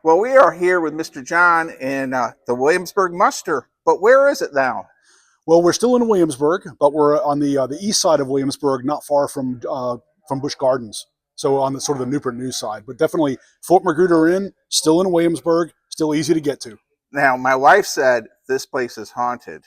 Well, we are here with Mr. John in the Williamsburg muster, but where is it now? Well, we're still in Williamsburg, but we're on the east side of Williamsburg, not far from Busch Gardens. So on the sort of the Newport News side, but definitely Fort Magruder Inn, still in Williamsburg, still easy to get to. Now, my wife said this place is haunted.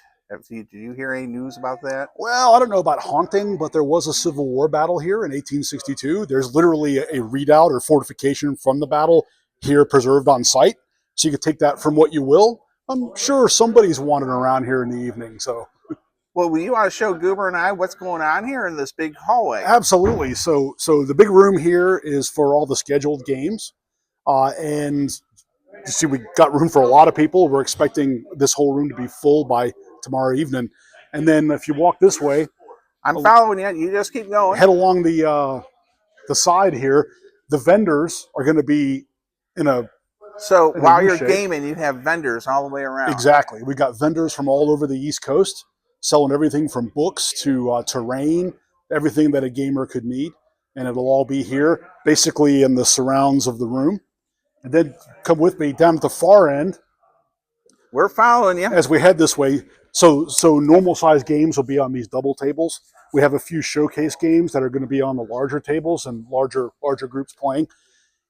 Did you hear any news about that? Well, I don't know about haunting, but there was a Civil War battle here in 1862. There's literally a redoubt or fortification from the battle here preserved on site. So you could take that from what you will. I'm sure somebody's wandering around here in the evening. So Well, will you want to show Goober and I what's going on here in this big hallway? absolutely. So the big room here is for all the scheduled games, and you see we got room for a lot of people. We're expecting this whole room to be full by tomorrow evening. And then if you walk this way, I'm following you. You just keep going. head along the side here. The vendors are going to be in a So in a while U you're shape. gaming, you have vendors all the way around. Exactly. We got vendors from all over the East Coast selling everything from books to terrain, everything that a gamer could need, and it'll all be here, basically in the surrounds of the room. And then come with me down at the far end We're following you. as we head this way. So normal size games will be on these double tables. We have a few showcase games that are going to be on the larger tables and larger groups playing.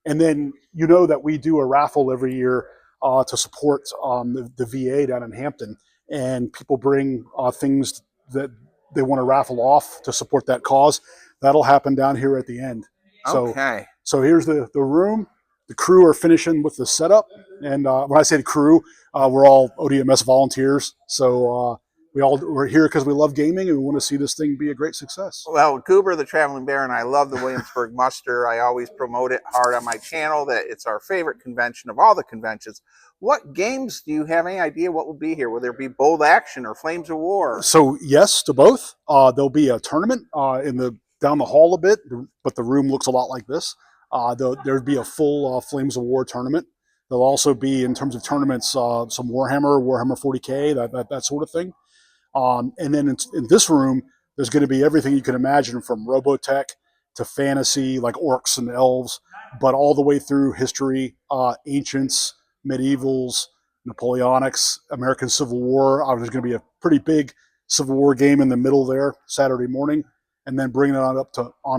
And then you know that we do a raffle every year to support the VA down in Hampton, and people bring things that they want to raffle off to support that cause. That'll happen down here at the end. Okay. So here's the room. The crew are finishing with the setup, and when I say the crew, we're all ODMS volunteers. So we're here because we love gaming and we want to see this thing be a great success. Well, Goober the Traveling Bear and I love the Williamsburg Muster. I always promote it hard on my channel that it's our favorite convention of all the conventions. What games do you have any idea what will be here? Will there be Bold Action or Flames of War? So yes to both. There'll be a tournament down the hall a bit, but the room looks a lot like this. There'd be a full Flames of War tournament. There'll also be, in terms of tournaments, some Warhammer 40K, that sort of thing. And then in this room, there's going to be everything you can imagine, from Robotech to fantasy, like orcs and elves, but all the way through history, ancients, medievals, Napoleonics, American Civil War. There's going to be a pretty big Civil War game in the middle there Saturday morning, and then bringing it on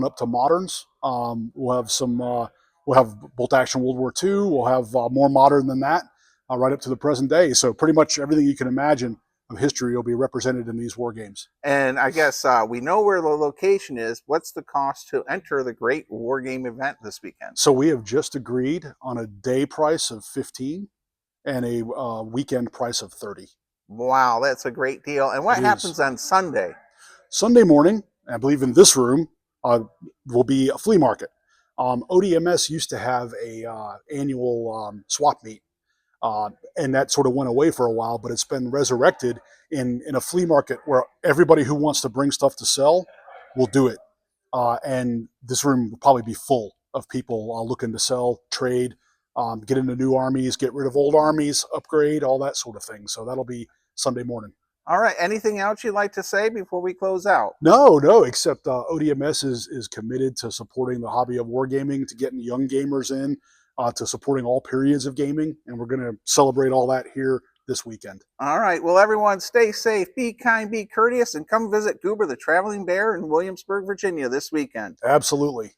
up to moderns. We'll have some. We'll have bolt action World War II. We'll have more modern than that, right up to the present day. So pretty much everything you can imagine of history will be represented in these war games. And I guess we know where the location is. What's the cost to enter the Great War Game event this weekend? So we have just agreed on a day price of 15 and a weekend price of 30. Wow, that's a great deal. And what happens on Sunday? Sunday morning, I believe in this room, will be a flea market. ODMS used to have a annual swap meet, and that sort of went away for a while, but it's been resurrected in a flea market where everybody who wants to bring stuff to sell will do it. And this room will probably be full of people looking to sell, trade, get into new armies, get rid of old armies, upgrade, all that sort of thing. So that'll be Sunday morning. All right. Anything else you'd like to say before we close out? No, except ODMS is committed to supporting the hobby of wargaming, to getting young gamers in, to supporting all periods of gaming, and we're going to celebrate all that here this weekend. All right. Well, everyone, stay safe, be kind, be courteous, and come visit Goober the Traveling Bear in Williamsburg, Virginia this weekend. Absolutely.